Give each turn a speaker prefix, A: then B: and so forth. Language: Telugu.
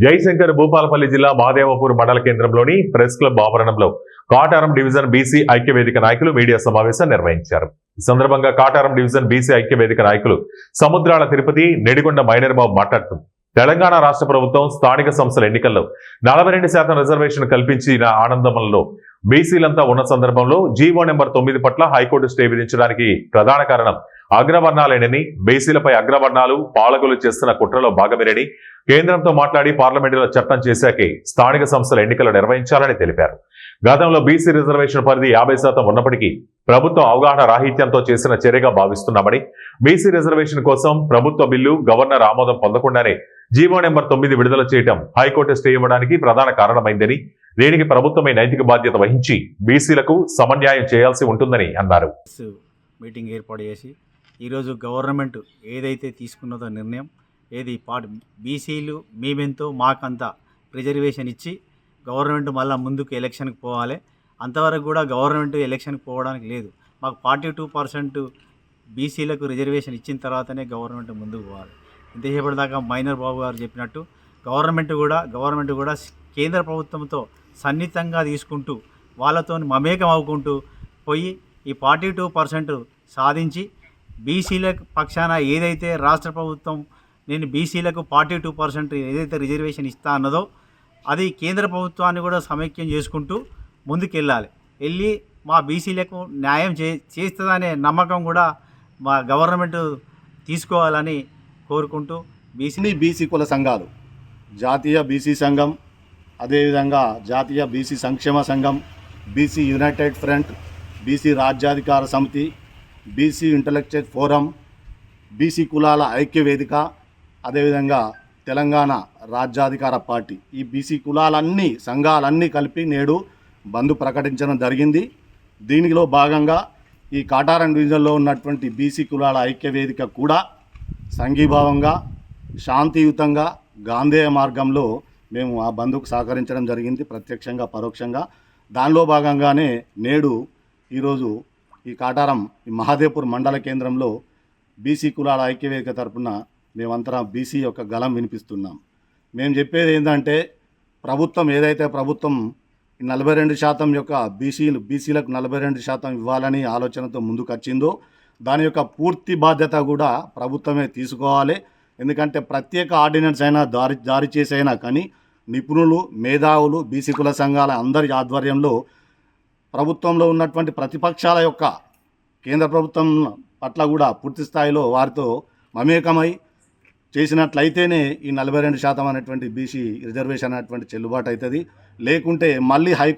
A: జయశంకర్ భూపాలపల్లి జిల్లా మహదేవపూర్ మండల కేంద్రంలోని ప్రెస్ క్లబ్ ఆవరణంలో కాటారం డివిజన్ బీసీ ఐక్యవేదిక నాయకులు మీడియా సమావేశం నిర్వహించారు. ఈ సందర్భంగా కాటారం డివిజన్ బీసీ ఐక్యవేదిక నాయకులు సముద్రాల తిరుపతి నెడిగొండ మైనర్ బాబు మాట్లాడుతూ తెలంగాణ రాష్ట్ర ప్రభుత్వం స్థానిక సంస్థల ఎన్నికల్లో 42% రిజర్వేషన్ కల్పించిన ఆనందంలో బీసీలంతా ఉన్న సందర్భంలో జీవో నెంబర్ 9 పట్ల హైకోర్టు స్టే విధించడానికి ప్రధాన కారణం అగ్రవర్ణాలేనని, బీసీలపై అగ్రవర్ణాలు పాలకులు చేస్తున్న కుట్రలో భాగమేనని, కేంద్రంతో మాట్లాడి పార్లమెంటులో చట్టం చేశాకే స్థానిక సంస్థల ఎన్నికలు నిర్వహించాలని తెలిపారు. గతంలో బీసీ రిజర్వేషన్ పరిధి 50% ఉన్నప్పటికీ ప్రభుత్వం అవగాహన రాహిత్యంతో చేసిన చర్యగా భావిస్తున్నామని, బీసీ రిజర్వేషన్ కోసం ప్రభుత్వ బిల్లు గవర్నర్ ఆమోదం పొందకుండానే జీవో నెంబర్ 9 విడుదల చేయడం హైకోర్టు స్టే ఇవ్వడానికి ప్రధాన కారణమైందని, దీనికి ప్రభుత్వమే నైతిక బాధ్యత వహించి బీసీలకు సమన్యాయం చేయాల్సి ఉంటుందని అన్నారు.
B: మీటింగ్ ఏర్పాటు చేసి ఈరోజు గవర్నమెంట్ ఏదైతే తీసుకున్నదో నిర్ణయం ఏది బీసీలు మేమెంతో మాకంత రిజర్వేషన్ ఇచ్చి గవర్నమెంట్ మళ్ళీ ముందుకు ఎలక్షన్కి పోవాలి. అంతవరకు కూడా గవర్నమెంట్ ఎలక్షన్కి పోవడానికి లేదు. మాకు 42% బీసీలకు రిజర్వేషన్ ఇచ్చిన తర్వాతనే గవర్నమెంట్ ముందుకు పోవాలి. ఇంతసేపటిదాకా మైనర్ బాబు గారు చెప్పినట్టు గవర్నమెంట్ కూడా కేంద్ర ప్రభుత్వంతో సన్నిహితంగా తీసుకుంటూ వాళ్ళతో మమేకం అవ్వుకుంటూ పోయి ఈ 42% సాధించి బీసీల పక్షాన ఏదైతే రాష్ట్ర ప్రభుత్వం నేను బీసీలకు 42% ఏదైతే రిజర్వేషన్ ఇస్తా అన్నదో అది కేంద్ర ప్రభుత్వాన్ని కూడా సమైక్యం చేసుకుంటూ వెళ్ళి మా బీసీలకు న్యాయం చేస్తుందనే నమ్మకం కూడా మా గవర్నమెంట్ తీసుకోవాలని కోరుకుంటూ
C: బీసీ కుల సంఘాలు, జాతీయ బీసీ సంఘం, అదేవిధంగా జాతీయ బీసీ సంక్షేమ సంఘం, బీసీ యునైటెడ్ ఫ్రంట్, బీసీ రాజ్యాధికార సమితి, బీసీ ఇంటలెక్చువల్ ఫోరం, బీసీ కులాల ఐక్యవేదిక, అదేవిధంగా తెలంగాణ రాజ్యాధికార పార్టీ, ఈ బీసీ కులాలన్నీ సంఘాలన్నీ కలిపి నేడు బంద్ ప్రకటించడం జరిగింది. దీనిలో భాగంగా ఈ కాటారం డివిజన్లో ఉన్నటువంటి బీసీ కులాల ఐక్యవేదిక కూడా సంఘీభావంగా శాంతియుతంగా గాంధేయ మార్గంలో మేము ఆ బంద్కు సహకరించడం జరిగింది, ప్రత్యక్షంగా పరోక్షంగా. దానిలో భాగంగానే నేడు ఈరోజు ఈ కాటారం ఈ మహదేవ్పూర్ మండల కేంద్రంలో బీసీ కులాల ఐక్యవేదిక తరఫున మేమంతా బీసీ యొక్క గళం వినిపిస్తున్నాం. మేము చెప్పేది ఏంటంటే ప్రభుత్వం ఏదైతే ప్రభుత్వం 42% యొక్క బీసీలకు 42% ఇవ్వాలని ఆలోచనతో ముందుకు వచ్చిందో దాని యొక్క పూర్తి బాధ్యత కూడా ప్రభుత్వమే తీసుకోవాలి. ఎందుకంటే ప్రత్యేక ఆర్డినెన్స్ అయినా జారీ చేసైనా కానీ నిపుణులు, మేధావులు, బీసీ కుల సంఘాల అందరి ఆధ్వర్యంలో ప్రభుత్వంలో ఉన్నటువంటి ప్రతిపక్షాల యొక్క కేంద్ర ప్రభుత్వం పట్ల కూడా పూర్తి స్థాయిలో వారితో మమేకమై చేసినట్లయితేనే ఈ 42% అనేటువంటి బీసీ రిజర్వేషన్ అనేటువంటి చెల్లుబాటు అవుతుంది. లేకుంటే మళ్ళీ